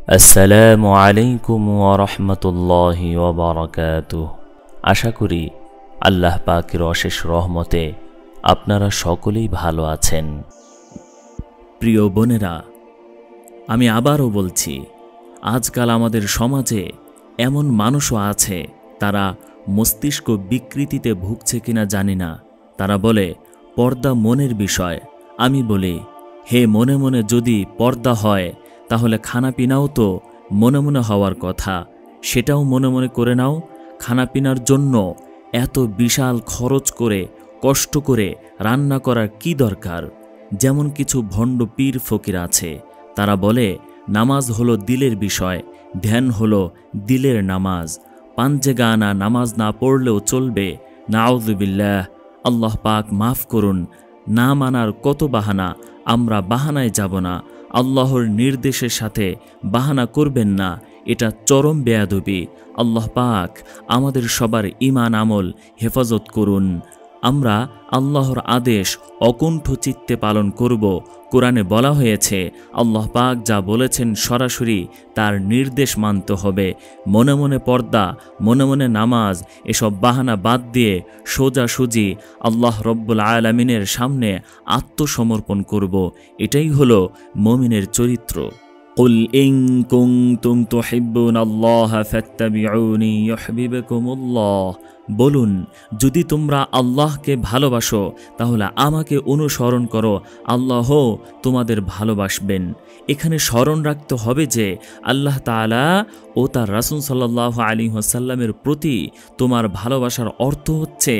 আসসালামু আলাইকুম ওয়া রাহমাতুল্লাহি ওয়া বারাকাতুহু। আশা করি আল্লাহ পাকের অশেষ রহমতে আপনারা সকলেই ভালো আছেন। প্রিয় বোনেরা, আমি আবারও বলছি, আজকাল আমাদের সমাজে এমন মানুষও আছে, তারা মস্তিষ্ক বিকৃতিতে ভুগছে কিনা জানি না। তারা বলে পর্দা মনের বিষয়। আমি বলি, হে মনে মনে যদি পর্দা হয় তাহলে খানাপিনাও তো মনে মনে হওয়ার কথা, সেটাও মনে মনে করে নাও। খানাপিনার জন্য এত বিশাল খরচ করে কষ্ট করে রান্না করার কি দরকার? যেমন কিছু ভণ্ড পীর ফকির আছে, তারা বলে নামাজ হলো দিলের বিষয়, ধ্যান হলো দিলের নামাজ, পাঞ্জে গানা নামাজ না পড়লেও চলবে। নাউযুবিল্লাহ, আল্লাহ পাক মাফ করুন। না মানার কত বাহানা, আমরা বাহানায় যাব না। আল্লাহর নির্দেশের সাথে বাহানা করবেন না, এটা চরম বেয়াদবি। আল্লাহ পাক আমাদের সবার ঈমান আমল হেফাজত করুন। আমরা আল্লাহর আদেশ অকুণ্ঠ চিত্তে পালন করব। কোরআনে বলা হয়েছে, আল্লাহ পাক যা বলেছেন সরাসরি তার নির্দেশ মানতে হবে। মনে মনে পর্দা, মনে মনে নামাজ, এসব বাহানা বাদ দিয়ে সোজাসুজি আল্লাহ রব্বুল আলামিনের সামনে আত্মসমর্পণ করব। এটাই হলো মুমিনের চরিত্র। কুল ইন কুনতুম তুহিব্বুনাল্লাহা ফাত্তাবিউনি ইউহিব্বুকুমুল্লাহ। বলুন, যদি তোমরা আল্লাহকে ভালোবাসো তাহলে আমাকে অনুসরণ করো, আল্লাহ তোমাদের ভালোবাসবেন। এখানে স্মরণ রাখতে হবে যে আল্লাহ তাআলা ও তার রাসূল সাল্লাল্লাহু আলাইহি ওয়াসাল্লামের প্রতি তোমার ভালোবাসার অর্থ হচ্ছে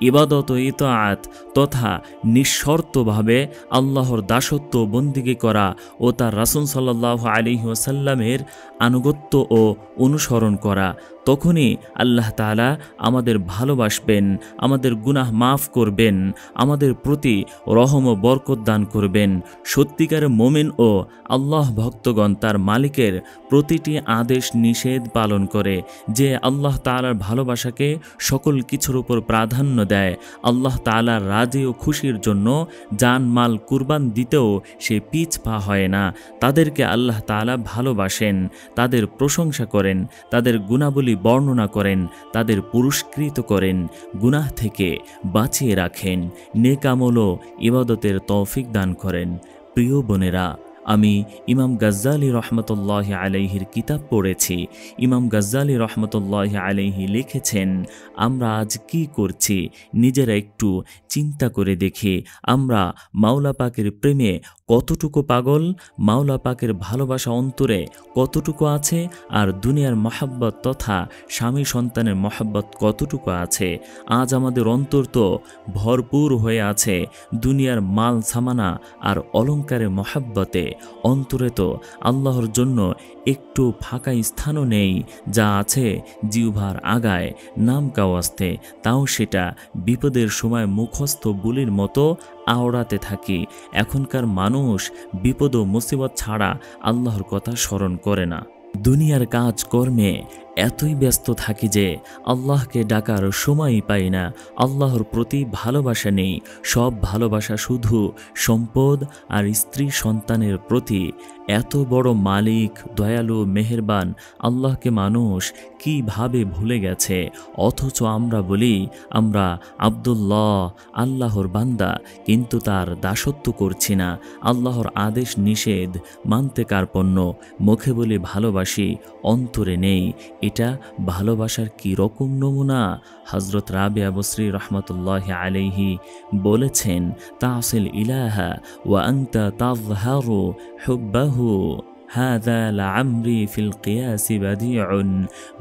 ইবাদত ও ইতাআত তথা নিঃশর্তভাবে আল্লাহর দাসত্ব বন্দিগি করা ও তার রাসূল সাল্লাল্লাহু আলাইহি ওয়াসাল্লামের আনুগত্য ও অনুসরণ করা। তখনই আল্লাহ তাআলা আমাদের ভালোবাসবেন, আমাদের গুনাহ মাফ করবেন, আমাদের প্রতি রহম ও বরকত দান করবেন। সত্যিকারের মুমিন ও আল্লাহ ভক্তগণ তার মালিকের প্রতিটি আদেশ নিষেধ পালন করে, যে আল্লাহ তাআলার ভালোবাসাকে সকল কিছুর উপর প্রাধান্য দেয়। আল্লাহ তাআলার রাজি ও খুশির জন্য জান মাল কুরবান দিতেও সে পিছপা হয় না। তাদেরকে আল্লাহ তাআলা ভালোবাসেন, তাদের প্রশংসা করেন, তাদের গুণাবলী বর্ণনা করেন, তাদের পুরস্কৃত করেন, গুনাহ থেকে বাঁচিয়ে রাখেন, নেক আমল ও ইবাদতের তৌফিক দান করেন। প্রিয় বোনেরা, আমি ইমাম গাজ্জালী রহমতুল্লাহি আলাইহির কিতাব পড়েছি। ইমাম গাজ্জালী রহমতুল্লাহি আলাইহি লিখেছেন, আমরা আজ কি করছি নিজেরা একটু চিন্তা করে দেখি। আমরা মাওলা পাকের প্রেমে কতটুকু পাগল, মাওলা পাকের ভালোবাসা অন্তরে কতটুকু আছে, আর দুনিয়ার মহাব্বত তথা স্বামী সন্তানের মহাব্বত কতটুকু আছে। আজ আমাদের অন্তর তো ভরপুর হয়ে আছে দুনিয়ার মাল সামানা আর অলংকারের মহাব্বতে। অন্তরে তো আল্লাহর জন্য একটু ফাঁকা স্থানও নেই, যা আছে জিহ্বার আগায় নাম কাওয়াস্তে, তাও সেটা বিপদের সময় মুখস্থ বুলির মতো আওড়াতে থাকি। এখনকার মানুষ বিপদ ও মুসিবত ছাড়া আল্লাহর কথা স্মরণ করে না। দুনিয়ার কাজ কর্মে এতই ব্যস্ত থাকি যে আল্লাহকে ডাকার সময়ই পাই না। আল্লাহর প্রতি ভালোবাসা নেই, সব ভালোবাসা শুধু সম্পদ আর স্ত্রী সন্তানের প্রতি। এত বড় মালিক, দয়ালু, মেহেরবান আল্লাহকে মানুষ কিভাবে ভুলে গেছে। অথচ আমরা বলি আমরা আব্দুল্লাহ, আল্লাহর বান্দা, কিন্তু তার দাসত্ব করছি না। আল্লাহর আদেশ নিষেধ মানতে কার্পণ্য। মুখে বলি ভালোবাসি, অন্তরে নেই। এটা ভালোবাসার কি রকম নমুনা? হযরত রাবিয়া বসরি রহমতুল্লাহি আলাইহি বলেছেন, তাসিল ইলাহা ওয়া আনতা তাযহারু হুব্বাহু হাযা লাআমরি ফিল কিয়াসি বাদিউন।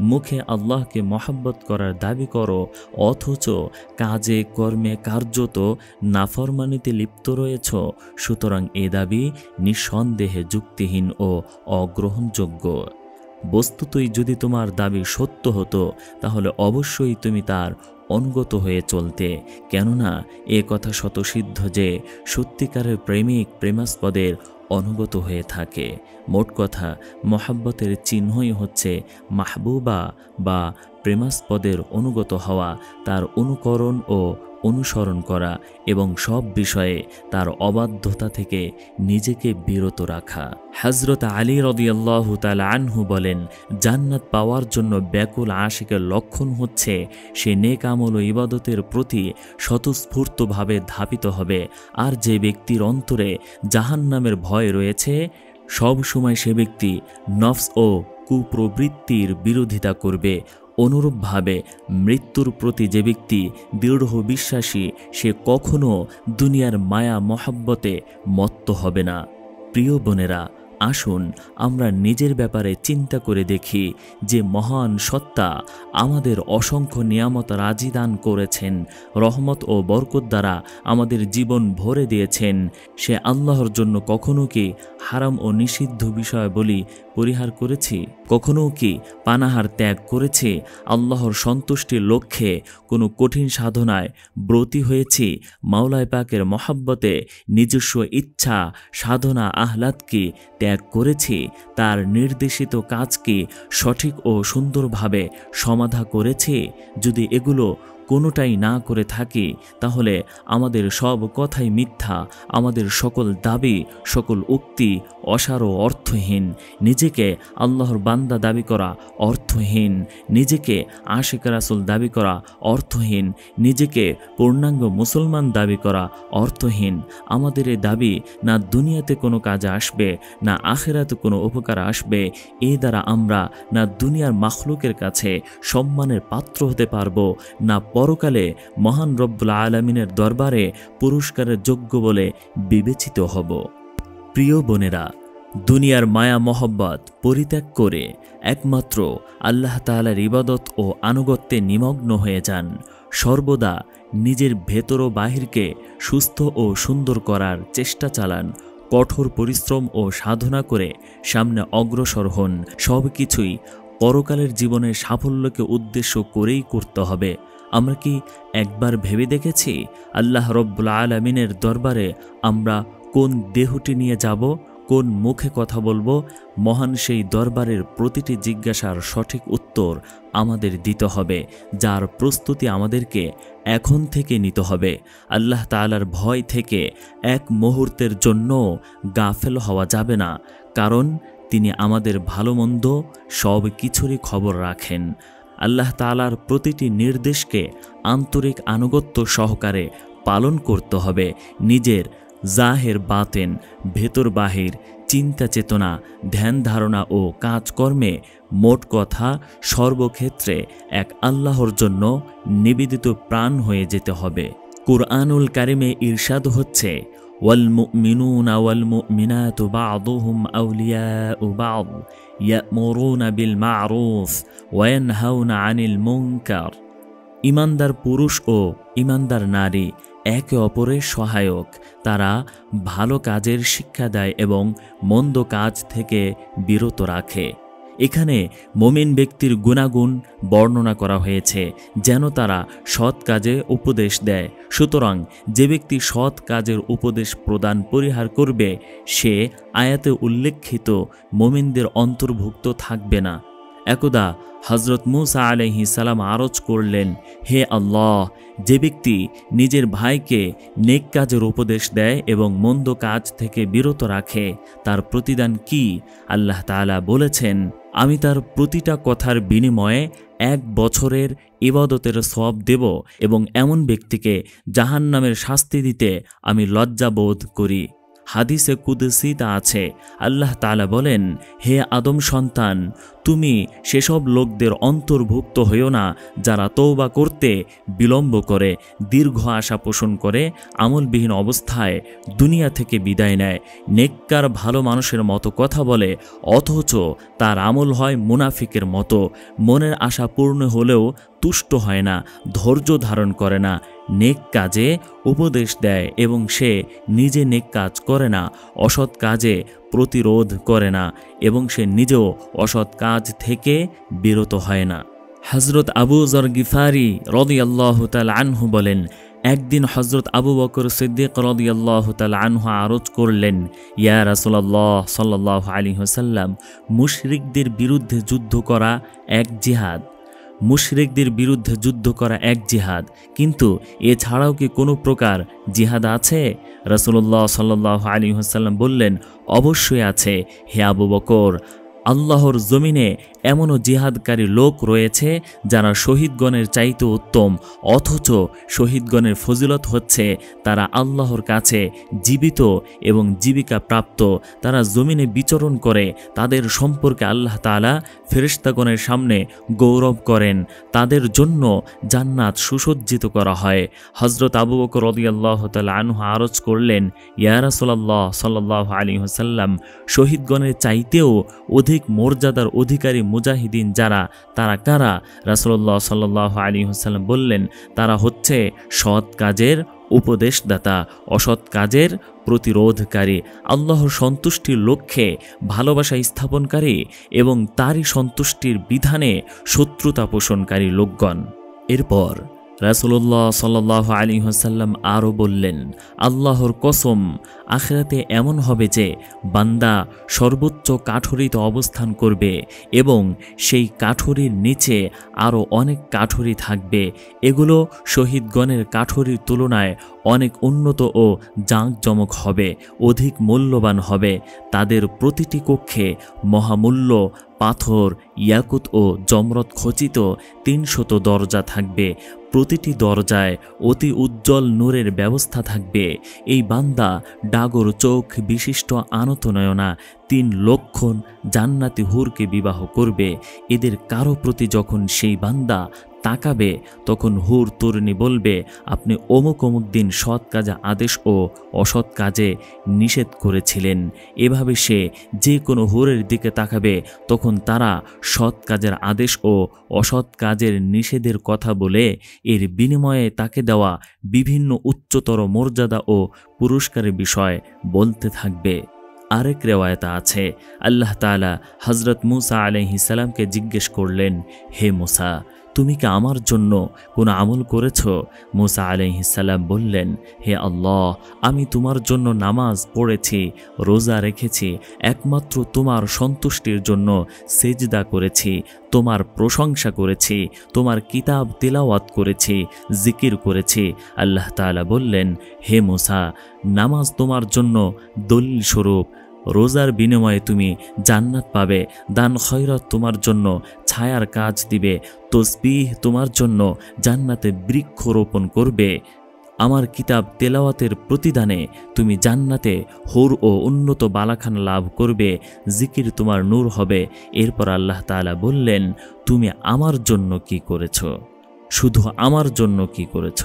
মুখে আল্লাহকে মহব্বত করার দাবি করো, অথচ কাজে কর্মে কার্যত নাফরমানিতে লিপ্ত রয়েছ। সুতরাং এ দাবি নিঃসন্দেহে যুক্তিহীন ও অগ্রহণযোগ্য। বস্তুতই যদি তোমার দাবি সত্য হতো তাহলে অবশ্যই তুমি তার অনুগত হয়ে চলতে, কেননা এ কথা স্বতঃসিদ্ধ যে সত্যিকারের প্রেমিক প্রেমাস্পদের অনুগত হয়ে থাকে। মোট কথা, মহাব্বতের চিহ্নই হচ্ছে মাহবুবা বা প্রেমাস্পদের অনুগত হওয়া, তার অনুকরণ ও অনুসরণ করা এবং সব বিষয়ে তার অবাধ্যতা থেকে নিজেকে বিরত রাখা। হযরত আলী রাদিয়াল্লাহু তাআলা আনহু বলেন, জান্নাত পাওয়ার জন্য ব্যাকুল আশিকের লক্ষণ হচ্ছে সে নেক আমল ও ইবাদতের প্রতি স্বতঃস্ফূর্তভাবে ধাবিত হবে। আর যে ব্যক্তির অন্তরে জাহান্নামের ভয় রয়েছে, সব সময় সে ব্যক্তি নফস ও কুপ্রবৃত্তির বিরোধিতা করবে। অনুরূপভাবে মৃত্যুর প্রতি যে ব্যক্তি দৃঢ় বিশ্বাসী, সে কখনো দুনিয়ার মায়া মহব্বতে মত্ত হবে না। প্রিয় বোনেরা, আসুন আমরা নিজের ব্যাপারে চিন্তা করে দেখি যে মহান সত্তা আমাদের অসংখ্য নিয়ামত রাজি দান করেছেন, রহমত ও বরকত দ্বারা আমাদের জীবন ভরে দিয়েছেন। সে আল্লাহর জন্য কখনো কি হারাম ও নিষিদ্ধ বিষয় বলি পরিহার করেছি? কখনো কি পানাহার ত্যাগ করেছি? আল্লাহর সন্তুষ্টির লক্ষ্যে কোনো কঠিন সাধনায় ব্রতী হয়েছি? মাওলায় পাকের মহাব্বতে নিজস্ব ইচ্ছা সাধনা আহ্লাদকে ত্যাগ করেছি? তার নির্দেশিত কাজকে সঠিক ও সুন্দরভাবে সমাধা করেছি? যদি এগুলো কোনোটাই না করে থাকি, তাহলে আমাদের সব কথাই মিথ্যা, আমাদের সকল দাবি সকল উক্তি অসার ও অর্থহীন। নিজেকে আল্লাহর বান্দা দাবি করা অর্থহীন, নিজেকে আশিক রাসূল দাবি করা অর্থহীন, নিজেকে পূর্ণাঙ্গ মুসলমান দাবি করা অর্থহীন। আমাদের এই দাবি না দুনিয়াতে কোনো কাজে আসবে, না আখিরাতে কোনো উপকার আসবে। এই দ্বারা আমরা না দুনিয়ার মাখলুকের কাছে সম্মানের পাত্র হতে পারবো, না পরকালে মহান রব্বুল আলামিনের দরবারে পুরস্কারের যোগ্য বলে বিবেচিত হব। প্রিয় বোনেরা, দুনিয়ার মায়া মহব্বত পরিত্যাগ করে একমাত্র আল্লাহ তাআলার ইবাদত ও আনুগত্যে নিমগ্ন হয়ে যান। সর্বদা নিজের ভেতর ও বাহিরকে সুস্থ ও সুন্দর করার চেষ্টা চালান। কঠোর পরিশ্রম ও সাধনা করে সামনে অগ্রসর হন। সব কিছুই পরকালের জীবনের সাফল্যকে উদ্দেশ্য করেই করতে হবে। আমরা কি একবার ভেবে দেখেছি আল্লাহ রব্বুল আলামিনের দরবারে আমরা কোন দেহটি নিয়ে যাব, কোন মুখে কথা বলবো? মহান সেই দরবারের প্রতিটি জিজ্ঞাসার সঠিক উত্তর আমাদের দিতে হবে, যার প্রস্তুতি আমাদেরকে এখন থেকে নিতে হবে। আল্লাহ তাআলার ভয় থেকে এক মুহূর্তের জন্য গাফেল হওয়া যাবে না, কারণ তিনি আমাদের ভালো মন্দ সব কিছুরই খবর রাখেন। আল্লাহ তাআলার প্রতিটি নির্দেশকে আন্তরিক আনুগত্য সহকারে পালন করতে হবে। নিজের জাহের বাতেন ভেতর বাহির চিন্তা চেতনা ধ্যান ধারণা ও কাজকর্মে মোট কথা সর্বক্ষেত্রে এক আল্লাহর জন্য নিবেদিত প্রাণ হয়ে যেতে হবে। কুরআনুল কারিমে ইরশাদ হচ্ছে, ওয়াল মুমিনুনা ওয়াল মুমিনাতু বা'দুহুম আউলিয়াউ বা'দ ইয়া'মুরুনা বিল মা'রুফ ওয়া ইয়ানহাউনা আনিল মুনকার। ইমানদার পুরুষ ও ইমানদার নারী একে অপরের সহায়ক। তারা ভালো কাজের শিক্ষা দেয় এবং মন্দ কাজ থেকে বিরত রাখে। এখানে মুমিন ব্যক্তির গুণাগুণ বর্ণনা করা হয়েছে, যেন তারা সৎ কাজে উপদেশ দেয়। সুতরাং যে ব্যক্তি সৎ কাজের উপদেশ প্রদান পরিহার করবে, সে আয়াতে উল্লেখিত মুমিনদের অন্তর্ভুক্ত থাকবে না। একদা হযরত মূসা আলাইহিস সালাম আরজ করলেন, হে আল্লাহ, যে ব্যক্তি নিজের ভাইকে নেক কাজের উপদেশ দেয় এবং মন্দ কাজ থেকে বিরত রাখে, তার প্রতিদান কি? আল্লাহ তাআলা বলেছেন, আমি তার প্রতিটা কথার বিনিময়ে 1 বছরের ইবাদতের সওয়াব দেব এবং এমন ব্যক্তিকে জাহান্নামের শাস্তি দিতে আমি লজ্জা বোধ করি। হাদিসে কুদসিতে আছে, আল্লাহ তাআলা বলেন, হে আদম সন্তান, তুমি সেসব লোকদের অন্তর্ভুক্ত হইও না যারা তওবা করতে বিলম্ব করে, দীর্ঘ আশা পোষণ করে, আমলবিহীন অবস্থায় দুনিয়া থেকে বিদায় নেয়, নেককার ভালো মানুষের মতো কথা বলে অথচ তার আমল হয় মুনাফিকের মতো, মনের আশা পূর্ণ হলেও তুষ্ট হয় না, ধৈর্য ধারণ করে না, নেক কাজে উপদেশ দেয় এবং সে নিজে নেক কাজ করে না, অসৎ কাজে প্রতিরোধ করে না এবং সে নিজেও অসৎ কাজ থেকে বিরত হয় না। হযরত আবু যর গিফারি রাদিয়াল্লাহু তাআলা আনহু বলেন, একদিন হযরত আবু বকর সিদ্দিক রাদিয়াল্লাহু তাআলা আনহু আরজ করলেন, ইয়া রাসূলুল্লাহ সাল্লাল্লাহু আলাইহি ওয়াসাল্লাম, মুশরিকদের বিরুদ্ধে যুদ্ধ করা এক জিহাদ, মুশরিকদের বিরুদ্ধে যুদ্ধ করা এক জিহাদ, কিন্তু এছাড়াও কি কোনো প্রকার জিহাদ আছে? রাসূলুল্লাহ সাল্লাল্লাহু আলাইহি ওয়াসাল্লাম বললেন, অবশ্যই আছে হে আবু বকর। আল্লাহর জমিনে এমনও জিহাদকারী লোক রয়েছে যারা শহীদগণের চাইতে উত্তম, অথচ শহীদগণের ফজিলত হচ্ছে তারা আল্লাহর কাছে জীবিত এবং জীবিকা প্রাপ্ত। তারা জমিনে বিচরণ করে, তাদের সম্পর্কে আল্লাহ তাআলা ফেরেশতাগণের সামনে গৌরব করেন, তাদের জন্য জান্নাত সুসজ্জিত করা হয়। হযরত আবু বকর রাদিয়াল্লাহু তাআলা আনহু আরজ করলেন, ইয়া রাসূলুল্লাহ সাল্লাল্লাহু আলাইহি ওয়াসাল্লাম, শহীদগণের চাইতেও অধিক মর্যাদার অধিকারী মুজাহিদিন যারা, তারা কারা? রাসূলুল্লাহ সাল্লাল্লাহু আলাইহি ওয়াসাল্লাম বললেন, তারা হচ্ছে সৎ কাজের উপদেশদাতা, অসৎ কাজের প্রতিরোধকারী, আল্লাহর সন্তুষ্টির লক্ষ্যে ভালোবাসা স্থাপনকারী এবং তারই সন্তুষ্টির বিধানে শত্রুতা পোষণকারী লোকগণ। এরপর রাসূলুল্লাহ সাল্লাল্লাহু আলাইহি ওয়াসাল্লাম আরও বললেন, আল্লাহর কসম, আখিরাতে এমন হবে যে বান্দা সর্বোচ্চ কাঠুরিতে অবস্থান করবে এবং সেই কাঠুরির নিচে আরও অনেক কাঠুরি থাকবে। এগুলো শহীদগণের কাঠুরির তুলনায় অনেক উন্নত ও জাঁকজমক হবে, অধিক মূল্যবান হবে। তাদের প্রতিটি কক্ষে মহামূল্য পাথর, ইয়াকুত ও জমরত খচিত 300 দরজা থাকবে। প্রতিটি দরজায় অতি উজ্জ্বল নূরের ব্যবস্থা থাকবে। এই বান্দা ডাগর চোখ বিশিষ্ট আনতনয়না 3 লক্ষণ জান্নাতি হুরকে বিবাহ করবে। এদের কারো প্রতি যখন সেই বান্দা তাকাবে তখন হুর তরুণী বলবে, আপনি অমুক অমুক দিন সৎ কাজে আদেশ ও অসৎ কাজে নিষেধ করেছিলেন। এভাবে সে যে কোনো হুরের দিকে তাকাবে তখন তারা সৎ কাজের আদেশ ও অসৎ কাজের নিষেধের কথা বলে এর বিনিময়ে তাকে দেওয়া বিভিন্ন উচ্চতর মর্যাদা ও পুরস্কারের বিষয় বলতে থাকবে। আরেক রেওয়ায়েতে আছে, আল্লাহ তাআলা হযরত মুসা আলাইহিস সালামকে জিজ্ঞেস করলেন, হে মুসা, তুমি কি আমার জন্য কোনো আমল করেছ? মুসা আলাইহিস সালাম বললেন, হে আল্লাহ, আমি তোমার জন্য নামাজ পড়েছি, রোজা রেখেছি, একমাত্র তোমার সন্তুষ্টির জন্য সেজদা করেছি, তোমার প্রশংসা করেছি, তোমার কিতাব তিলাওয়াত করেছি, জিকির করেছি। আল্লাহ তাআলা বললেন, হে মুসা, নামাজ তোমার জন্য দলিল স্বরূপ, রোজার বিনিময়ে তুমি জান্নাত পাবে, দান খয়রাত তোমার জন্য ছায়ার কাজ দিবে, তসবিহ তোমার জন্য জান্নাতে বৃক্ষ রোপণ করবে, আমার কিতাব তেলাওয়াতের প্রতিদানে তুমি জান্নাতে হুর ও উন্নত বালাখানা লাভ করবে, জিকির তোমার নূর হবে। এরপর আল্লাহ তাআলা বললেন, তুমি আমার জন্য কি করেছ? শুধু আমার জন্য কি করেছ?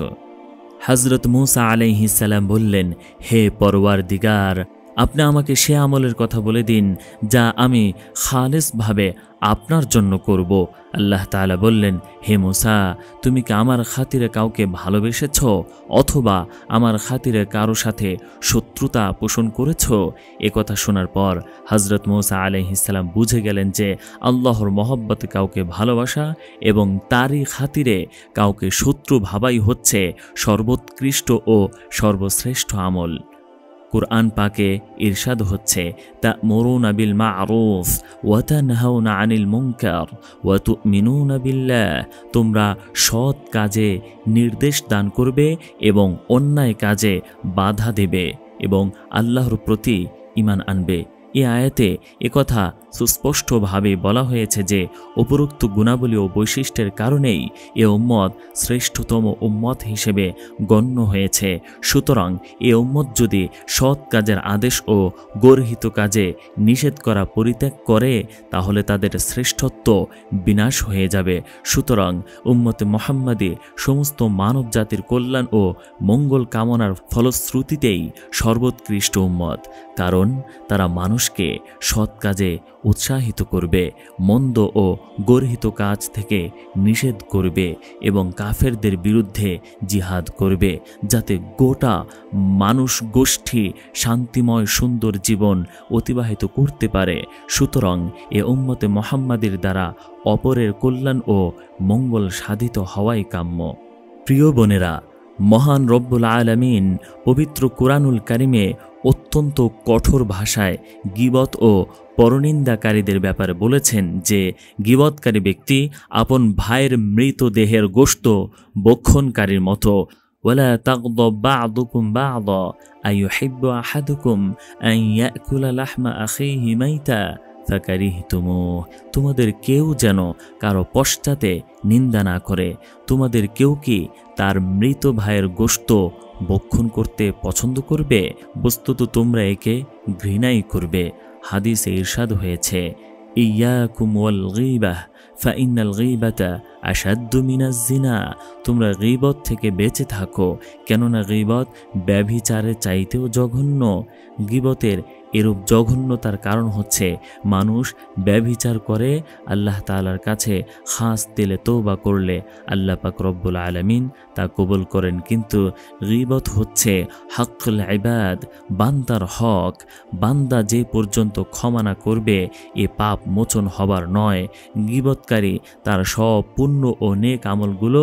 হযরত মুসা আলাইহিস সালাম বললেন, হে পরওয়ারদিগার, আপনি আমাকে সে আমলের কথা বলে দিন যা আমি খালেসভাবে আপনার জন্য করব। আল্লাহ তাআলা বললেন, হে মুসা, তুমি কি আমার খাতিরে কাউকে ভালোবেসেছ অথবা আমার খাতিরে কারো সাথে শত্রুতা পোষণ করেছ? কথা শোনার পর হযরত মুসা আলাইহিস সালাম বুঝে গেলেন যে আল্লাহর মহব্বতে কাউকে ভালোবাসা এবং তারই খাতিরে কাউকে শত্রু ভাবাই হচ্ছে সর্বোৎকৃষ্ট ও সর্বশ্রেষ্ঠ আমল। কুরআন পাকে ইরশাদ হচ্ছে, তা'মুরুনা বিল মা'রুফ ওয়া তানহাউনা আনিল মুনকার ওয়া তু'মিনুনা বিল্লাহ, তোমরা সৎ কাজে নির্দেশ দান করবে এবং অন্যায় কাজে বাধা দেবে এবং আল্লাহর প্রতি ঈমান আনবে। এই আয়াতে একথা সুস্পষ্টভাবে বলা হয়েছে যে উপরোক্ত গুণাবলী ও বৈশিষ্ট্যের কারণেই এ উম্মত শ্রেষ্ঠতম উম্মত হিসেবে গণ্য হয়েছে। সুতরাং এ উম্মত যদি সৎ কাজের আদেশ ও গর্হিত কাজে নিষেধ করা পরিত্যাগ করে তাহলে তাদের শ্রেষ্ঠত্ব বিনাশ হয়ে যাবে। সুতরাং উম্মতে মুহাম্মাদী সমস্ত মানব জাতির কল্যাণ ও মঙ্গল কামনার ফলশ্রুতিতেই সর্বোৎকৃষ্ট উম্মত, কারণ তারা মানুষকে সৎ কাজে উৎসাহিত করবে, মন্দ ও গর্হিত কাজ থেকে নিষেধ করবে এবং কাফেরদের বিরুদ্ধে জিহাদ করবে, যাতে গোটা মানুষ গোষ্ঠী শান্তিময় সুন্দর জীবন অতিবাহিত করতে পারে। সুতরাং এ উম্মতে মুহাম্মাদীর দ্বারা অপরের কল্যাণ ও মঙ্গল সাধিত হওয়াই কাম্য। প্রিয় বোনেরা, মহান রব্বুল আলামিন পবিত্র কুরআনুল কারিমে অত্যন্ত কঠোর ভাষায় গীবত ও পরনিন্দাকারীদের ব্যাপারে বলেছেন যে গীবতকারী ব্যক্তি আপন ভাইয়ের মৃতদেহের গোশত ভক্ষণকারীর মতো। ওয়ালা তাগদাব বা'দুকুম বা'দা আইয়ুহিব্বু আহাদুকুম আন ইয়াকুলা লাহমা আখিহি মাইতা ফাকারিহতুমুহ। তোমাদের কেউ যেন কারো পশ্চাতে নিন্দা না করে। তোমাদের কেউ কি তার মৃত ভাইয়ের গোশত ভক্ষণ করতে পছন্দ করবে? বস্তুত তোমরা একে ঘৃণাই করবে। হাদিসে ইরশাদ হয়েছে, ইয়াকুম ওয়াল গীবাহ ফাইন্নাল গীবাতা আশাদ্দু মিনাজ জিনা। তোমরা গীবত থেকে বেঁচে থাকো, কেননা গীবত ব্যভিচারের চাইতেও জঘন্য। গীবতের এরূপ জঘন্যতার কারণ হচ্ছে মানুষ ব্যভিচার করে আল্লাহ তাআলার কাছে খাস দিলে তওবা করলে আল্লাহ পাক রব্বুল আলামিন তা কবুল করেন। কিন্তু গীবত হচ্ছে হকুল ইবাদ, বান্দার হক। বান্দা যে পর্যন্ত ক্ষমা না করবে এ পাপ মোচন হবার নয়। গীবতকারী তার সব পুণ্য ও নেক আমলগুলো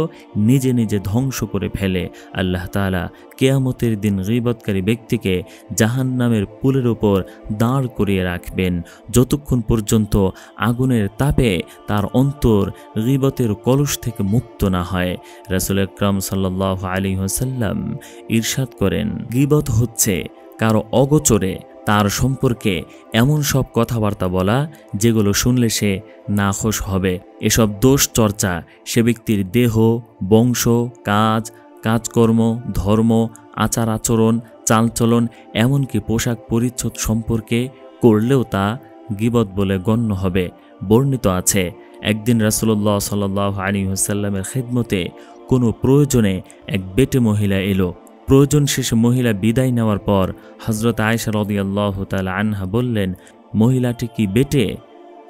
নিজে নিজে ধ্বংস করে ফেলে। আল্লাহ তাআলা কিয়ামতের দিন গীবতকারী ব্যক্তিকে জাহান্নামের পুলের উপর দাঁড় করিয়ে রাখবেন যতক্ষণ পর্যন্ত আগুনের তাপে তার অন্তর গীবতের কলুষ থেকে মুক্ত না হয়। রাসূল আকরাম সাল্লাল্লাহু আলাইহি ওয়াসাল্লাম ইরশাদ করেন, গীবত হচ্ছে কারো অগোচরে তার সম্পর্কে এমন সব কথাবার্তা বলা যেগুলো শুনলে সে নাখোশ হবে। এসব দোষ চর্চা সে ব্যক্তির দেহ, বংশ, কাজকর্ম, ধর্ম, আচার আচরণ, চালচলন, এমনকি পোশাক পরিচ্ছদ সম্পর্কে করলেও তা গীবত বলে গণ্য হবে। বর্ণিত আছে, একদিন রাসূলুল্লাহ সাল্লাল্লাহু আলাইহি ওয়াসাল্লামের খিদমতে কোনো প্রয়োজনে এক বেটে মহিলা এলো। প্রয়োজন শেষে মহিলা বিদায় নেওয়ার পর হযরত আয়েশা রাদিয়াল্লাহু তাআলা আনহা বললেন, মহিলাটি কি বেটে?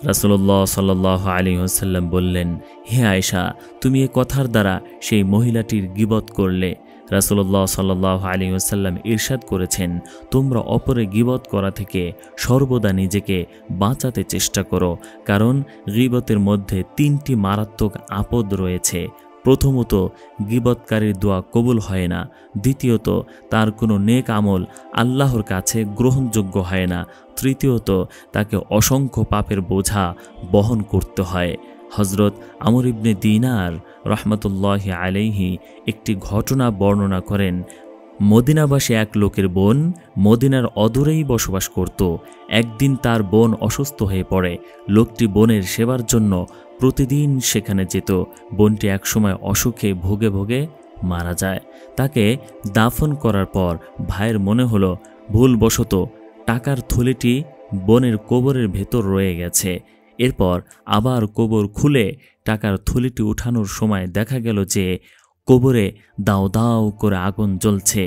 রাসূলুল্লাহ সাল্লাল্লাহু আলাইহি ওয়াসাল্লাম বললেন, হে আয়েশা, তুমি এ কথার দ্বারা সেই মহিলাটির গীবত করলে। রাসূলুল্লাহ সাল্লাল্লাহু আলাইহি ওয়াসাল্লাম ইরশাদ করেছেন, তোমরা অপরের গীবত করা থেকে সর্বদা নিজেকে বাঁচাতে চেষ্টা করো, কারণ গীবতের মধ্যে 3টি মারাত্মক আপদ রয়েছে। প্রথমত, গীবতকারীর দোয়া কবুল হয় না। দ্বিতীয়ত, তার কোনো নেক আমল আল্লাহর কাছে গ্রহণযোগ্য হয় না। তৃতীয়ত, তাকে অসংখ্য পাপের বোঝা বহন করতে হয়। হযরত আমর ইবনে দিনার রাহমাতুল্লাহি আলাইহি একটি ঘটনা বর্ণনা করেন। মদিনাবাসী এক লোকের বোন মদিনার অদূরেই বসবাস করত। একদিন তার বোন অসুস্থ হয়ে পড়ে। লোকটি বোনের সেবার জন্য প্রতিদিন সেখানে যেত। বোনটি একসময় অসুখে ভোগে ভোগে মারা যায়। তাকে দাফন করার পর ভাইয়ের মনে হলো ভুলবশত টাকার থলিটি বোনের কবরের ভেতর রয়ে গেছে। এরপর আবার কবর খুলে টাকার থলিটি উঠানোর সময় দেখা গেল যে কবরে দাও দাও করে আগুন জ্বলছে।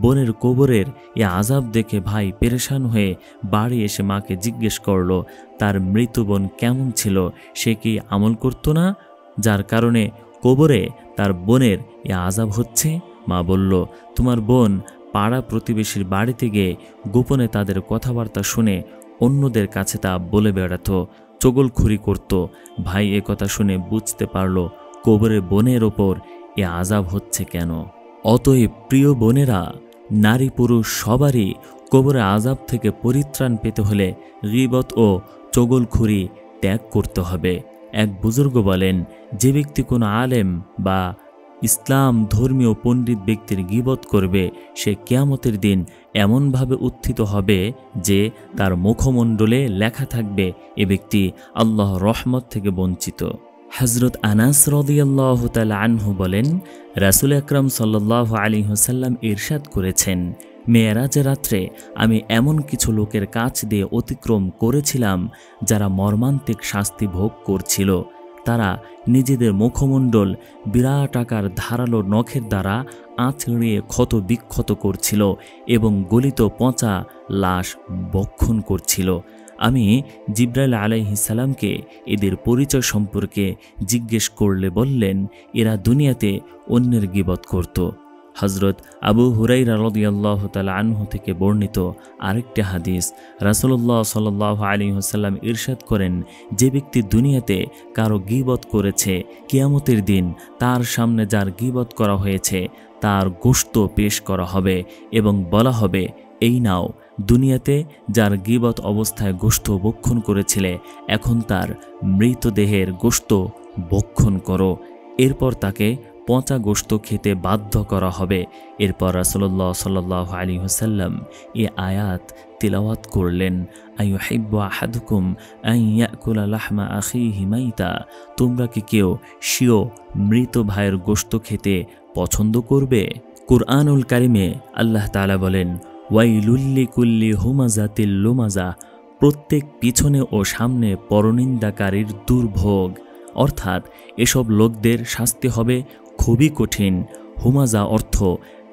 বোনের কবরের এ আযাব দেখে ভাই পেরেশান হয়ে বাড়ি এসে মাকে জিজ্ঞেস করল, তার মৃত বোন কেমন ছিল, সে কি আমল করত না, যার কারণে কবরে তার বোনের এ আযাব হচ্ছে? মা বলল, তোমার বোন পাড়া প্রতিবেশীর বাড়িতে গিয়ে গোপনে তাদের কথাবার্তা শুনে অন্যদের কাছে তা বলে বেড়াত, চগলখুরি করত। ভাই এ কথা শুনে বুঝতে পারল কবরে বোনের ওপর এ আযাব হচ্ছে কেন। অতএব প্রিয় বোনেরা, নারী পুরুষ সবারই কবরে আযাব থেকে পরিত্রাণ পেতে হলে গীবত ও চগলখুরি ত্যাগ করতে হবে। এক বুজুর্গ বলেন, যে ব্যক্তি কোনো আলেম বা ইসলাম ধর্মীয় পণ্ডিত ব্যক্তির গীবত করবে, সে কিয়ামতের দিন এমনভাবে উত্থিত হবে যে তার মুখমণ্ডলে লেখা থাকবে এ ব্যক্তি আল্লাহর রহমত থেকে বঞ্চিত। হযরত আনাস রাদিয়াল্লাহু তাআলা আনহু বলেন, রাসূল আকরাম সাল্লাল্লাহু আলাইহি ওয়াসাল্লাম ইরশাদ করেছেন, মেরাজের রাত্রে আমি এমন কিছু লোকের কাছ দিয়ে অতিক্রম করেছিলাম যারা মর্মান্তিক শাস্তি ভোগ করছিল। তারা নিজেদের মুখমণ্ডল বিরাট আকার ধারালো নখের দ্বারা আঁচড়িয়ে ক্ষত বিক্ষত করছিল এবং গলিত পচা লাশ ভক্ষণ করছিল। আমি জিবরাইল আলাইহিস সালামকে এদের পরিচয় সম্পর্কে জিজ্ঞেস করলে বললেন, এরা দুনিয়াতে অন্যের গীবত করত। হযরত আবু হুরায়রা রাদিয়াল্লাহু তাআলা আনহু থেকে বর্ণিত আরেকটি হাদিস, রাসূলুল্লাহ সাল্লাল্লাহু আলাইহি ওয়াসাল্লাম ইরশাদ করেন, যে ব্যক্তি দুনিয়াতে কারো গীবত করেছে, কিয়ামতের দিন তার সামনে যার গীবত করা হয়েছে তার গোশত পেশ করা হবে এবং বলা হবে, এই নাও, দুনিয়াতে যার গীবত অবস্থায় গোশত ভক্ষণ করেছিলে, এখন তার মৃতদেহের গোশত ভক্ষণ করো। এরপর তাকে পচা গোশত খেতে বাধ্য করা হবে। এরপর রাসূলুল্লাহ সাল্লাল্লাহু আলাইহি ওয়াসাল্লাম এই আয়াত তিলাওয়াত করলেন, আইয়ুহিব্বু আহাদুকুম আন ইয়াকুলা লাহমা আখিহি মাইতা, তোমরা কি কেউ স্বীয় মৃত ভাইয়ের গোশত খেতে পছন্দ করবে? কুরআনুল কারিমে আল্লাহ তাআলা বলেন, ওয়াইলুল লিকুল্লি হুমাযাতিল লুমাযা, প্রত্যেক পিছনে ও সামনে পরনিন্দাকারীর দুর্ভোগ। অর্থাৎ এসব লোকদের শাস্তি হবে খুবই কঠিন। হুমাজা অর্থ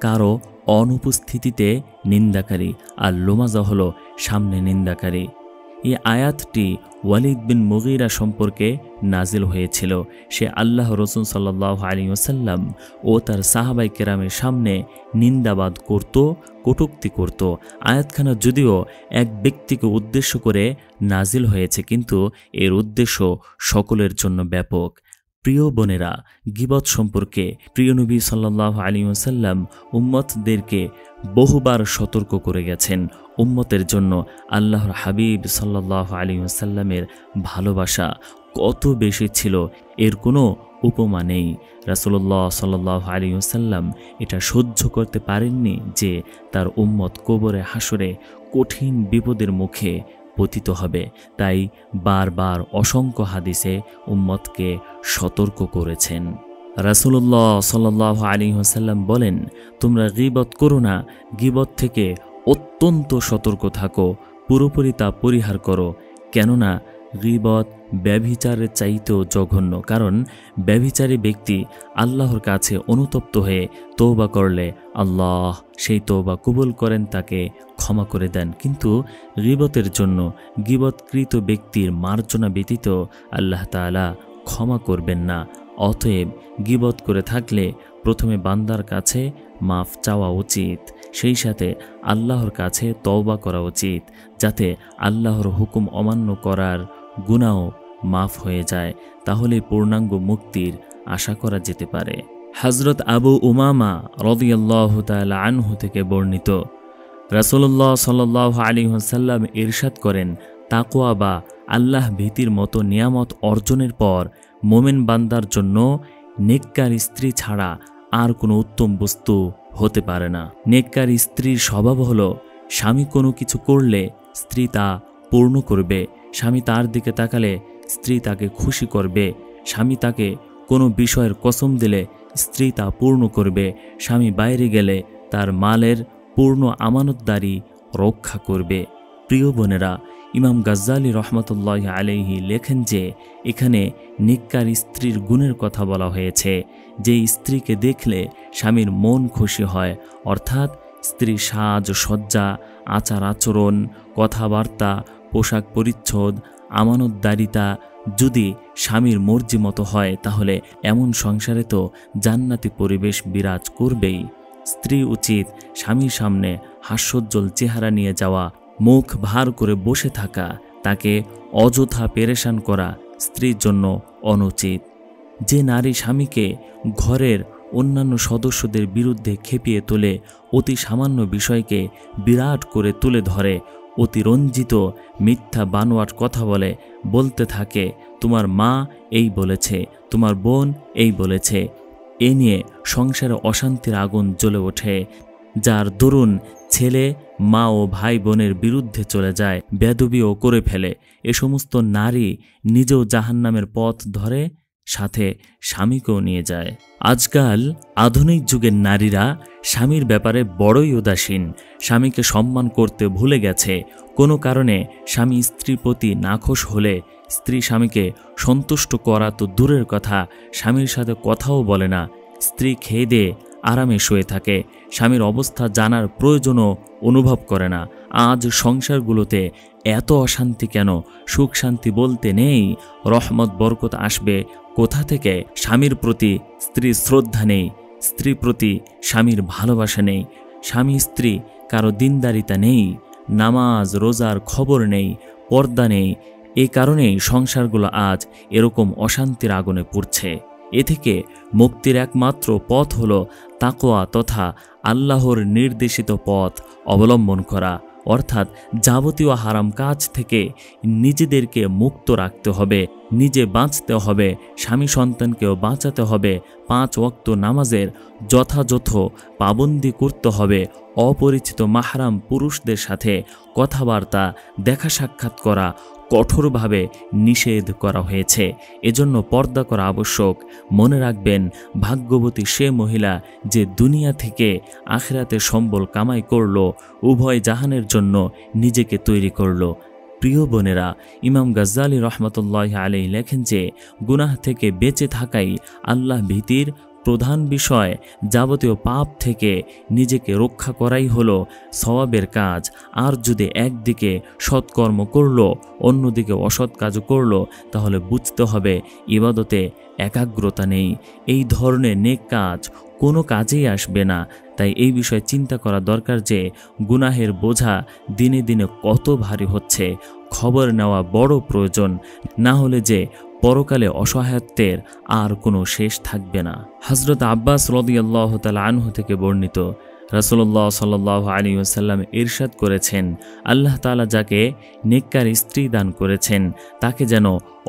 কারো অনুপস্থিতিতে নিন্দাকারী, আর লুমাজা হলো সামনে নিন্দাকারী। এই আয়াতটি ওয়ালিদ বিন মুগীরা সম্পর্কে নাজিল হয়েছিল। সে আল্লাহ রাসূল সাল্লাল্লাহু আলাইহি ওয়াসাল্লাম ও তার সাহাবায়ে কেরামের সামনে নিন্দাবাদ করত, কটূক্তি করত। আয়াতখানা যদিও এক ব্যক্তিকে উদ্দেশ্য করে নাজিল হয়েছে, কিন্তু এর উদ্দেশ্য সকলের জন্য ব্যাপক। প্রিয় বোনেরা, গীবত সম্পর্কে প্রিয় নবী সাল্লাল্লাহু আলাইহি ওয়াসাল্লাম উম্মতদেরকে বহুবার সতর্ক করে গেছেন। উম্মতের জন্য আল্লাহর হাবিব সাল্লাল্লাহু আলাইহি ওয়াসাল্লামের ভালোবাসা কত বেশি ছিল, এর কোনো উপমা নেই। রাসূলুল্লাহ সাল্লাল্লাহু আলাইহি ওয়াসাল্লাম এটা সহ্য করতে পারেননি যে তার উম্মত কবরে হাসরে কঠিন বিপদের মুখে পতিত হবে। তাই বারবার অসংখ্য হাদিসে উম্মতকে সতর্ক করেছেন। রাসূলুল্লাহ সাল্লাল্লাহু আলাইহি ওয়াসাল্লাম বলেন, তোমরা গীবত করো না, গীবত থেকে অত্যন্ত সতর্ক থাকো, পুরোপুরি তা পরিহার করো। কেননা গীবত ব্যভিচারের চাইতেও জঘন্য। কারণ ব্যভিচারী ব্যক্তি আল্লাহর কাছে অনুতপ্ত হয়ে তওবা করলে আল্লাহ সেই তওবা কবুল করেন, তাকে ক্ষমা করে দেন। কিন্তু গীবতের জন্য গীবতকৃত ব্যক্তির মার্জনা ব্যতীত আল্লাহ তাআলা ক্ষমা করবেন না। অতএব গীবত করে থাকলে প্রথমে বান্দার কাছে মাফ চাওয়া উচিত, সেই সাথে আল্লাহর কাছে তওবা করা উচিত, যাতে আল্লাহর হুকুম অমান্য করার গুনাহ মাফ হয়ে যায়। তাহলে পূর্ণাঙ্গ মুক্তির আশা করা যেতে পারে। হযরত আবু উমামা রাদিয়াল্লাহু তাআলা আনহু থেকে বর্ণিত, রাসূলুল্লাহ সাল্লাল্লাহু আলাইহি ওয়াসাল্লাম ইরশাদ করেন, তাকওয়া বা আল্লাহ ভীতির মতো নিয়ামত অর্জনের পর মোমেন বান্দার জন্য নেককার স্ত্রী ছাড়া আর কোনো উত্তম বস্তু হতে পারে না। নেককার স্ত্রীর স্বভাব হলো, স্বামী কোনো কিছু করলে স্ত্রী তা পূর্ণ করবে, স্বামী তার দিকে তাকালে স্ত্রী তাকে খুশি করবে, স্বামী তাকে কোনো বিষয়ের কসম দিলে স্ত্রী তা পূর্ণ করবে, স্বামী বাইরে গেলে তার মালের পূর্ণ আমানতদারি রক্ষা করবে। প্রিয় বোনেরা, ইমাম গাজ্জালী রহমতুল্লাহ আলাইহি লেখেন যে এখানে নেককার স্ত্রীর গুণের কথা বলা হয়েছে। যে স্ত্রীকে দেখলে স্বামীর মন খুশি হয়, অর্থাৎ স্ত্রী সাজ সজ্জা, আচার আচরণ, কথাবার্তা, পোশাক পরিচ্ছদ, আমানতদারিতা যদি স্বামীর মর্জি মতো হয়, তাহলে এমন সংসারে তো জান্নাতি পরিবেশ বিরাজ করবেই। স্ত্রী উচিত স্বামীর সামনে হাস্যোজ্জ্বল চেহারা নিয়ে যাওয়া, মুখ ভার করে বসে থাকা, তাকে অযথা পেরেশান করা স্ত্রীর জন্য অনুচিত। যে নারী স্বামীকে ঘরের অন্যান্য সদস্যদের বিরুদ্ধে খেপিয়ে তোলে, অতি সামান্য বিষয়কে বিরাট করে তুলে ধরে, অতিরঞ্জিত মিথ্যা বানোয়াট কথা বলতে থাকে, তোমার মা এই বলেছে, তোমার বোন এই বলেছে, এ নিয়ে সংসারে অশান্তির আগুন জ্বলে ওঠে, যার দরুন ছেলে মা ও ভাই বোনের বিরুদ্ধে চলে যায়, বেয়াদবিও করে ফেলে। এ সমস্ত নারী নিজেও জাহান্নামের পথ ধরে, সাথে স্বামীকেও নিয়ে যায়। আজকাল আধুনিক যুগের নারীরা স্বামীর ব্যাপারে বড়ই উদাসীন, স্বামীকে সম্মান করতে ভুলে গেছে। কোনো কারণে স্বামী স্ত্রীর প্রতি নাখোশ হলে স্ত্রী স্বামীকে সন্তুষ্ট করা তো দূরের কথা, স্বামীর সাথে কথাও বলে না। স্ত্রী খেয়ে দিয়ে আরামে শুয়ে থাকে, স্বামীর অবস্থা জানার প্রয়োজনও অনুভব করে না। আজ সংসারগুলোতে এত অশান্তি কেন? সুখ শান্তি বলতে নেই, রহমত বরকত আসবে কোথা থেকে? স্বামীর প্রতি স্ত্রীর শ্রদ্ধা নেই, স্ত্রীর প্রতি স্বামীর ভালোবাসা নেই, স্বামী স্ত্রী কারো দিনদারিতা নেই, নামাজ রোজার খবর নেই, পর্দা নেই। এই কারণেই সংসারগুলো আজ এরকম অশান্তির আগুনে পুড়ছে। এ থেকে মুক্তির একমাত্র পথ হলো তাকওয়া তথা আল্লাহর নির্দেশিত পথ অবলম্বন করা, অর্থাৎ যাবতীয় হারাম কাজ থেকে নিজেদেরকে মুক্ত রাখতে হবে, নিজে বাঁচতে হবে, স্বামী সন্তানকেও বাঁচাতে হবে, 5 ওয়াক্ত নামাজের যথাযথ পাবন্দি করতে হবে, অপরিচিত মাহরাম পুরুষদের সাথে কথাবার্তা দেখা সাক্ষাৎ করা কঠোরভাবে নিষেধ করা হয়েছে। এজন্য পর্দা করা আবশ্যক। মনে রাখবেন, ভাগ্যবতী সে মহিলা যে দুনিয়া থেকে আখিরাতে সম্বল কামাই করল, উভয় জাহানের জন্য নিজেকে তৈরি করল। প্রিয় বোনেরা, ইমাম গাজ্জালি রহমতুল্লাহ আলাইহি লেখেন যে গুনাহ থেকে বেঁচে থাকাই আল্লাহ ভীতির প্রধান বিষয়। যাবতীয় পাপ থেকে নিজেকে রক্ষা করাই হলো সওয়াবের কাজ। আর যদি একদিকে সৎকর্ম করলো, অন্যদিকে অসৎ কাজও করলো, তাহলে বুঝতে হবে ইবাদতে একাগ্রতা নেই। এই ধরনের নেক কাজ কোনো কাজেই আসবে না। তাই এই বিষয়ে চিন্তা করা দরকার যে গুনাহের বোঝা দিনে দিনে কত ভারী হচ্ছে। খবর নেওয়া বড় প্রয়োজন, না হলে যে পরকালে অসহায়ত্বের আর কোনো শেষ থাকবে না। হযরত আব্বাস রাদিয়াল্লাহু তাআলা আনহু থেকে বর্ণিত, রাসূলুল্লাহ সাল্লাল্লাহু আলাইহি ওয়াসাল্লাম ইরশাদ করেছেন, আল্লাহ তাআলা যাকে নেককার স্ত্রী দান করেছেন তাকে যেন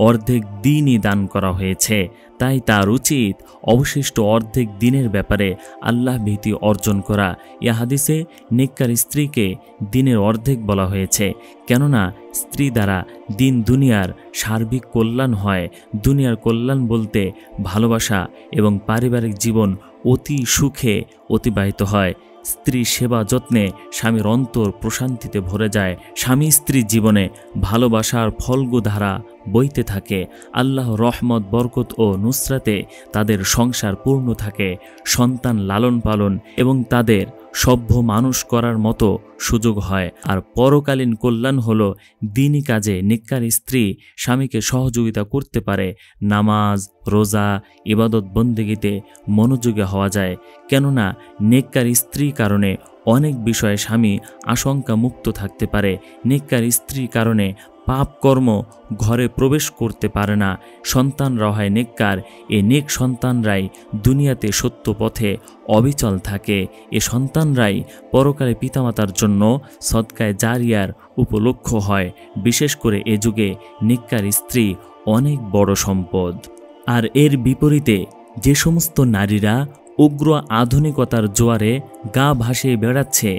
অর্ধেক দিনই দান করা হয়েছে। তাই তার উচিত অবশিষ্ট অর্ধেক দিনের ব্যাপারে আল্লাহ ভীতি অর্জন করা। ইয়া হাদিসে নেককার স্ত্রীকে দিনের অর্ধেক বলা হয়েছে, কেননা স্ত্রী দ্বারা দিন দুনিয়ার সার্বিক কল্যাণ হয়। দুনিয়ার কল্যাণ বলতে ভালোবাসা এবং পারিবারিক জীবন অতি সুখে অতিবাহিত হয়। স্ত্রী সেবা যত্নে স্বামীর অন্তর প্রশান্তিতে ভরে যায়। স্বামী স্ত্রীর জীবনে ভালোবাসার ফল্গু ধারা বইতে থাকে। আল্লাহ রহমত, বরকত ও নুসরাতে তাদের সংসার পূর্ণ থাকে। সন্তান লালন পালন এবং তাদের সভ্য মানুষ করার মতো সুযোগ হয়। আর পরকালীন কল্যাণ হলো দিনী কাজে নেককার স্ত্রী স্বামীকে সহযোগিতা করতে পারে। নামাজ, রোজা, ইবাদত বন্দেগীতে মনোযোগী হওয়া যায়। কেননা নেককার স্ত্রীর কারণে অনেক বিষয়ে স্বামী আশঙ্কা মুক্ত থাকতে পারে। নেককার স্ত্রীর কারণে পাপ কর্ম ঘরে প্রবেশ করতে পারে না। সন্তানরা হয় নেককার। এ নেক সন্তানরাই দুনিয়াতে সত্য পথে অবিচল থাকে। এ সন্তানরাই পরকালে পিতামাতার জন্য সদকায়ে জারিয়ার উপলক্ষ হয়। বিশেষ করে এ যুগে নেককার স্ত্রী অনেক বড় সম্পদ। আর এর বিপরীতে যে সমস্ত নারীরা উগ্র আধুনিকতার জোয়ারে গা ভাসিয়ে বেড়াচ্ছে,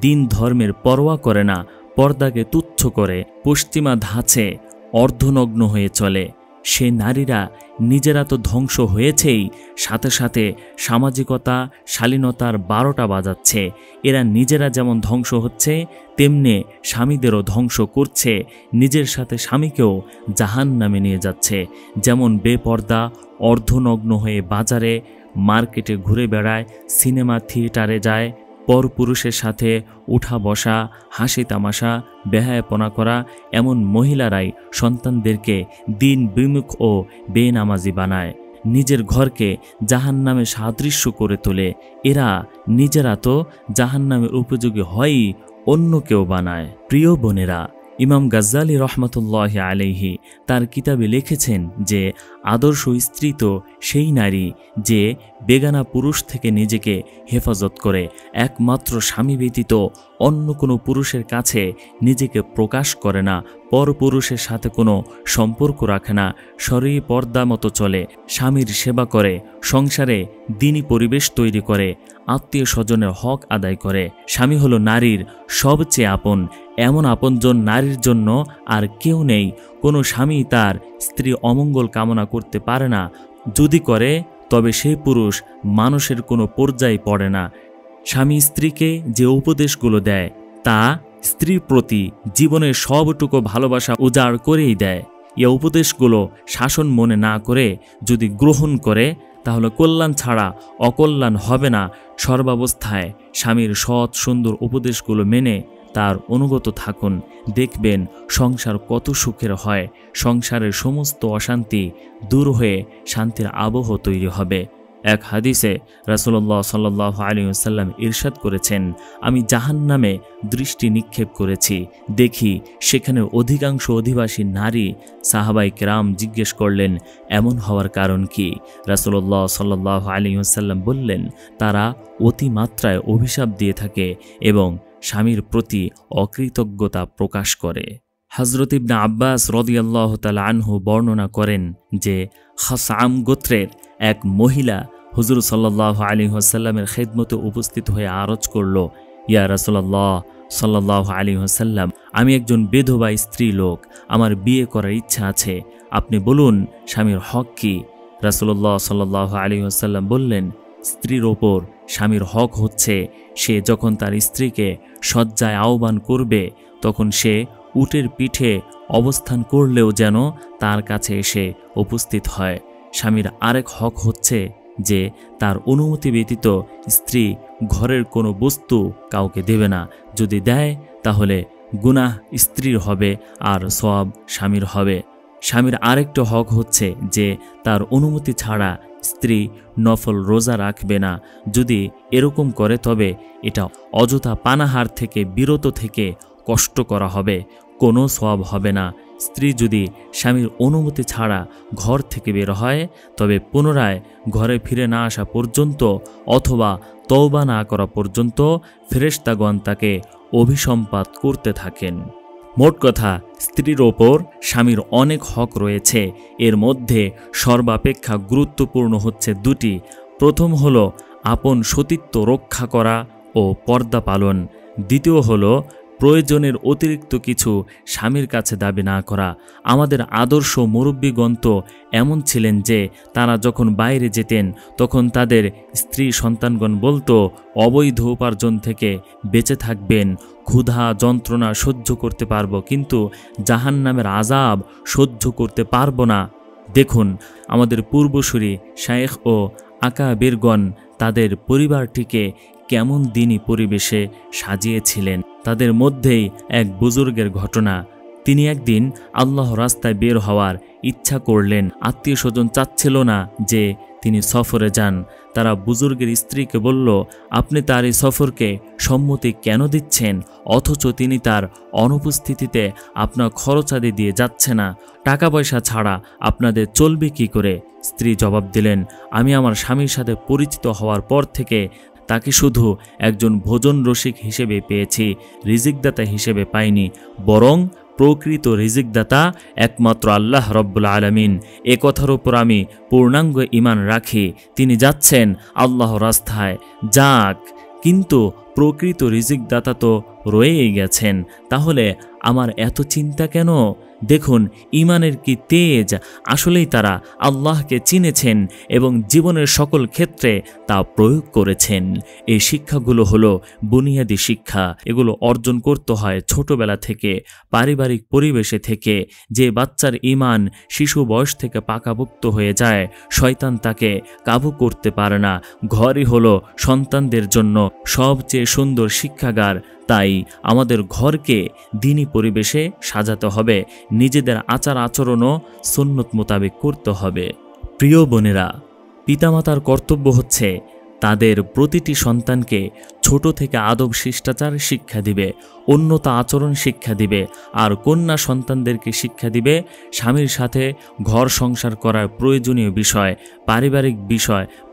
দিন ধর্মের পরোয়া করে না, পর্দাকে তুচ্ছ করে পশ্চিমা ধাঁচে অর্ধনগ্ন হয়ে চলে, সে নারীরা নিজেরা তো ধ্বংস হয়েছেই, সাথে সাথে সামাজিকতা, শালীনতার 12টা বাজাচ্ছে। এরা নিজেরা যেমন ধ্বংস হচ্ছে, তেমনি স্বামীদেরও ধ্বংস করছে। নিজের সাথে স্বামীকেও জাহান্নামে নিয়ে যাচ্ছে। যেমন বেপর্দা অর্ধনগ্ন হয়ে বাজারে মার্কেটে ঘুরে বেড়ায়, সিনেমা থিয়েটারে যায়, পরপুরুষের সাথে উঠা বসা, হাসি তামাশা, বেহায়াপনা করা, এমন মহিলারাই সন্তানদেরকে দিন বিমুখ ও বেনামাজি বানায়, নিজের ঘরকে জাহান্নামে সাদৃশ্য করে তোলে। এরা নিজেরা তো জাহান্নামের উপযোগী হয়ই, অন্য কেউ বানায়। প্রিয় বোনেরা, ইমাম গাজ্জালি রহমতুল্লাহ আলাইহি তার কিতাবে লিখেছেন যে আদর্শ স্ত্রী তো সেই নারী যে বেগানা পুরুষ থেকে নিজেকে হেফাজত করে, একমাত্র স্বামী ব্যতীত অন্য কোনো পুরুষের কাছে নিজেকে প্রকাশ করে না, পরপুরুষের সাথে কোনো সম্পর্ক রাখে না, শরীর পর্দা মতো চলে, স্বামীর সেবা করে, সংসারে দিনী পরিবেশ তৈরি করে, আত্মীয় স্বজনের হক আদায় করে। স্বামী হলো নারীর সবচেয়ে আপন। এমন আপনজন নারীর জন্য আর কেউ নেই। কোনো স্বামী তার স্ত্রী অমঙ্গল কামনা করতে পারে না। যদি করে তবে সেই পুরুষ মানুষের কোনো পর্যায়ে পড়ে না। স্বামী স্ত্রীকে যে উপদেশগুলো দেয় তা স্ত্রীর প্রতি জীবনের সবটুকু ভালোবাসা উজাড় করেই দেয়। এ উপদেশগুলো শাসন মনে না করে যদি গ্রহণ করে তাহলে কল্যাণ ছাড়া অকল্যাণ হবে না। সর্বাবস্থায় স্বামীর সৎ সুন্দর উপদেশগুলো মেনে তার অনুগত থাকুন, দেখবেন সংসার কত সুখের হয়। সংসারের সমস্ত অশান্তি দূর হয়ে শান্তির আবহ তৈরি হবে। এক হাদিসে রাসূলুল্লাহ সাল্লাল্লাহু আলাইহি ওয়াসাল্লাম ইরশাদ করেছেন, আমি জাহান্নামে দৃষ্টি নিক্ষেপ করেছি, দেখি সেখানে অধিকাংশ অধিবাসী নারী। সাহাবায়ে কেরাম জিজ্ঞেস করলেন, এমন হওয়ার কারণ কি? রাসূলুল্লাহ সাল্লাল্লাহু আলাইহি ওয়াসাল্লাম বললেন, তারা অতিমাত্রায় অভিশাপ দিয়ে থাকে এবং স্বামীর প্রতি অকৃতজ্ঞতা প্রকাশ করে। হযরত ইবনে আব্বাস রাদিয়াল্লাহু তাআলা আনহু বর্ণনা করেন যে খাসআম গোত্রের এক মহিলা হুজুর সাল্লাল্লাহু আলাইহি ওয়াসাল্লামের খেদমতে উপস্থিত হয়ে আরজ করল, ইয়া রাসূলুল্লাহ সাল্লাল্লাহু আলাইহি ওয়াসাল্লাম, আমি একজন বিধবা স্ত্রী লোক, আমার বিয়ে করার ইচ্ছা আছে, আপনি বলুন স্বামীর হক কি? রাসূলুল্লাহ সাল্লাল্লাহু আলাইহি ওয়াসাল্লাম বললেন, স্ত্রীর ওপর স্বামীর হক হচ্ছে সে যখন তার স্ত্রীকে শয্যায় আহ্বান করবে তখন সে উটের পিঠে অবস্থান করলেও যেন তার কাছে এসে উপস্থিত হয়। স্বামীর আরেক হক হচ্ছে যে তার অনুমতি ব্যতীত স্ত্রী ঘরের কোনো বস্তু কাউকে দেবে না, যদি দেয় তাহলে গুনাহ স্ত্রীর হবে আর সওয়াব স্বামীর হবে। স্বামীর আরেকটা হক হচ্ছে যে তার অনুমতি ছাড়া স্ত্রী নফল রোজা রাখবে না, যদি এরকম করে তবে এটা অযথা পানাহার থেকে বিরত থেকে কষ্ট করা হবে, কোনো সওয়াব হবে না। স্ত্রী যদি স্বামীর অনুমতি ছাড়া ঘর থেকে বের হয় তবে পুনরায় ঘরে ফিরে না আসা পর্যন্ত অথবা তওবা না করা পর্যন্ত ফেরেশতাগণ তাকে অভিসম্পাত করতে থাকেন। মোট কথা, স্ত্রীর ওপর স্বামীর অনেক হক রয়েছে, এর মধ্যে সর্বাপেক্ষা গুরুত্বপূর্ণ হচ্ছে দুটি। প্রথম হলো আপন সতীত্ব রক্ষা করা ও পর্দা পালন, দ্বিতীয় হলো প্রয়োজনের অতিরিক্ত কিছু স্বামীর কাছে দাবি না করা। আমাদের আদর্শ মুরব্বীগণ তো এমন ছিলেন যে তারা যখন বাইরে যেতেন তখন তাদের স্ত্রী সন্তানগণ বলতো, অবৈধ উপার্জন থেকে বেঁচে থাকবেন, ক্ষুধা যন্ত্রণা সহ্য করতে পারবো কিন্তু জাহান্নামের আযাব সহ্য করতে পারবো না। দেখুন আমাদের পূর্বসূরি শায়েখ ও আকাবিরগণ তাদের পরিবারটিকে কেমন দিনী পরিবেশে সাজিয়েছিলেন। তাদের মধ্যেই এক বুজুর্গের ঘটনা। তিনি একদিন আল্লাহর রাস্তায় বের হওয়ার ইচ্ছা করলেন, আত্মীয় স্বজন চাচ্ছিল না যে তিনি সফরে যান। তারা বুজুর্গের স্ত্রীকে বলল, আপনি তার এই সফরকে সম্মতি কেন দিচ্ছেন, অথচ তিনি তার অনুপস্থিতিতে আপনার খরচাদি দিয়ে যাচ্ছে না, টাকা পয়সা ছাড়া আপনাদের চলবে কি করে? স্ত্রী জবাব দিলেন, আমি আমার স্বামীর সাথে পরিচিত হওয়ার পর থেকে তাকে শুধু একজন ভোজন রসিক হিসেবে পেয়েছি, রিজিকদাতা হিসেবে পাইনি, বরং প্রকৃত রিজিকদাতা একমাত্র আল্লাহ রব্বুল আলামিন। এ কথার উপর আমি পূর্ণাঙ্গ ঈমান রাখি। তিনি যাচ্ছেন আল্লাহর রাস্তায়, যাক, কিন্তু প্রকৃত রিজিকদাতা তো রয়েই গেছেন, তাহলে আমার এত চিন্তা কেন? দেখুন ঈমানের কি তেজ! আসলেই তারা আল্লাহকে চিনেছেন এবং জীবনের সকল ক্ষেত্রে তা প্রয়োগ করেছেন। এই শিক্ষাগুলো হলো বুনিয়াদী শিক্ষা, এগুলো অর্জন করতে হয় ছোটবেলা থেকে, পারিবারিক পরিবেশে থেকে। যে বাচ্চার ঈমান শিশু বয়স থেকে পাকাপোক্ত হয়ে যায়, শয়তান তাকে কাবু করতে পারে না। ঘরই হলো সন্তানদের জন্য সবচেয়ে সুন্দর শিক্ষাগার। তাই আমাদের ঘরকে দ্বীনি পরিবেশে সাজাতে হবে, নিজেদের আচার আচরণও সুন্নত মোতাবেক করতে হবে। প্রিয় বোনেরা, পিতামাতার কর্তব্য হচ্ছে তাদের প্রতিটি সন্তানকে ছোট থেকে আদব শিষ্টাচার শিক্ষা দিবে, উন্নত আচরণ শিক্ষা দিবে, আর কন্যা সন্তানদেরকে শিক্ষা দিবে স্বামীর সাথে ঘর সংসার করার প্রয়োজনীয় বিষয়,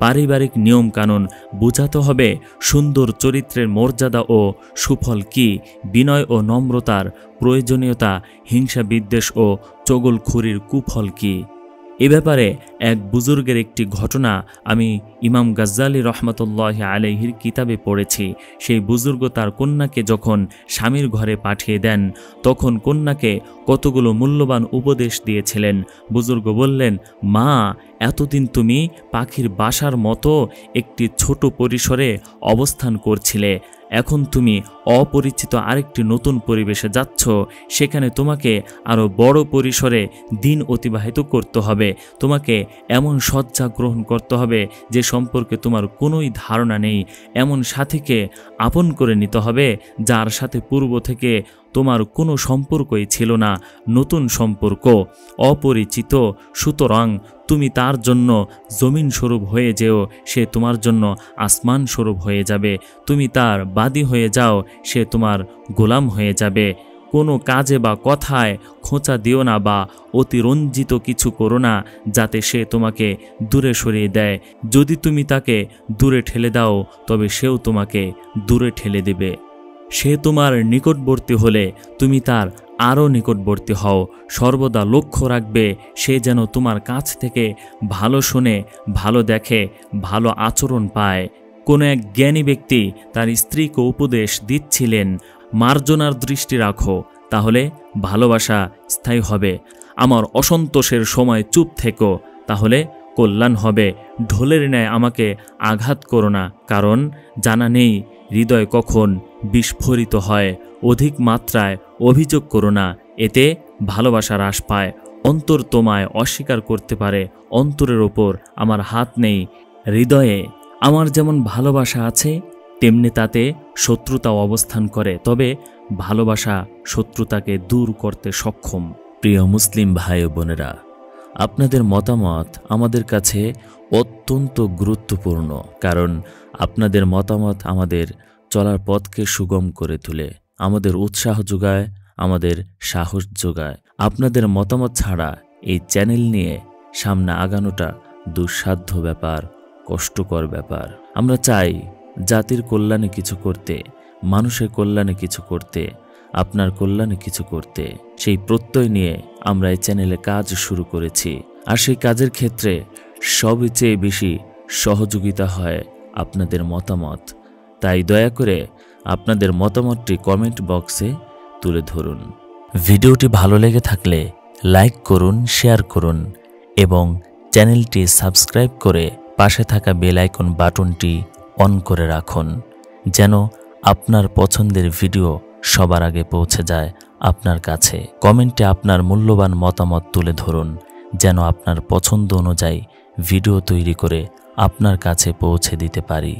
পারিবারিক নিয়মকানুন বুঝাতে হবে। সুন্দর চরিত্রের মর্যাদা ও সুফল কি, বিনয় ও নম্রতার প্রয়োজনীয়তা, হিংসা বিদ্বেষ ও চগলখুরির কুফল কি। এ ব্যাপারে এক বুজুর্গের একটি ঘটনা আমি ইমাম গাজ্জালি রহমতুল্লাহি আলাইহির কিতাবে পড়েছি। সেই বুজুর্গ তার কন্যাকে যখন স্বামীর ঘরে পাঠিয়ে দেন তখন কন্যাকে কতগুলো মূল্যবান উপদেশ দিয়েছিলেন। বুজুর্গ বললেন, মা, এতদিন তুমি পাখির বাসার মতো একটি ছোট পরিসরে অবস্থান করছিলে, এখন তুমি অপরিচিত আরেকটি নতুন পরিবেশে যাচ্ছ, সেখানে তোমাকে আরও বড় পরিসরে দিন অতিবাহিত করতে হবে। তোমাকে এমন শয্যা গ্রহণ করতে হবে যে সম্পর্কে তোমার কোনোই ধারণা নেই, এমন সাথীকে আপন করে নিতে হবে যার সাথে পূর্ব থেকে তোমার কোনো সম্পর্কই ছিল না, নতুন সম্পর্ক, অপরিচিত। সুতরাং তুমি তার জন্য জমিন স্বরূপ হয়ে যেও, সে তোমার জন্য আসমান স্বরূপ হয়ে যাবে। তুমি তার বাদী হয়ে যাও, সে তোমার গোলাম হয়ে যাবে। কোনো কাজে বা কথায় খোঁচা দিও না বা অতিরঞ্জিত কিছু করো না, যাতে সে তোমাকে দূরে সরিয়ে দেয়। যদি তুমি তাকে দূরে ঠেলে দাও, তবে সেও তোমাকে দূরে ঠেলে দেবে। সে তোমার নিকটবর্তী হলে তুমি তার আরও নিকটবর্তী হও। সর্বদা লক্ষ্য রাখবে সে যেন তোমার কাছ থেকে ভালো শোনে, ভালো দেখে, ভালো আচরণ পায়। কোনো এক জ্ঞানী ব্যক্তি তার স্ত্রীকে উপদেশ দিচ্ছিলেন, মার্জনার দৃষ্টি রাখো, তাহলে ভালোবাসা স্থায়ী হবে। আমার অসন্তোষের সময় চুপ থেকো, তাহলে কল্যাণ হবে। ঢোলের ন্যায় আমাকে আঘাত করো না, কারণ জানা নেই হৃদয় কখন বিস্ফোরিত হয়। অধিক মাত্রায় অভিযোগ করো না, এতে ভালোবাসা হ্রাস পায়। অন্তর তোমায় অস্বীকার করতে পারে, অন্তরের ওপর আমার হাত নেই। হৃদয়ে আমার যেমন ভালোবাসা আছে, তেমনি তাতে শত্রুতাও অবস্থান করে, তবে ভালোবাসা শত্রুতাকে দূর করতে সক্ষম। প্রিয় মুসলিম ভাই ও বোনেরা, আপনাদের মতামত আমাদের কাছে অত্যন্ত গুরুত্বপূর্ণ, কারণ আপনাদের মতামত আমাদের চলার পথকে সুগম করে তোলে, আমাদের উৎসাহ যোগায়, আমাদের সাহস যোগায়। আপনাদের মতামত ছাড়া এই চ্যানেল নিয়ে সামনে আগানোটা দুঃসাধ্য ব্যাপার, কষ্টকর ব্যাপার। আমরা চাই জাতির কল্যাণে কিছু করতে, মানুষের কল্যাণে কিছু করতে, আপনার কল্যাণে কিছু করতে। সেই প্রত্যয় নিয়ে আমরা এই চ্যানেলে কাজ শুরু করেছি। আর সেই কাজের ক্ষেত্রে সবচেয়ে বেশি সহযোগিতা হয় আপনাদের মতামত। তাই দয়া করে আপনাদের মতামতটি কমেন্ট বক্সে তুলে ধরুন। ভিডিওটি ভালো লেগে থাকলে লাইক করুন, শেয়ার করুন এবং চ্যানেলটি সাবস্ক্রাইব করে পাশে থাকা বেল আইকন বাটনটি অন করে রাখুন, যেন আপনার পছন্দের ভিডিও সবার আগে পৌঁছে যায় আপনার কাছে। কমেন্টে আপনার মূল্যবান মতামত তুলে ধরুন, যেন আপনার পছন্দ অনুযায়ী ভিডিও তৈরি করে আপনার কাছে পৌঁছে দিতে পারি।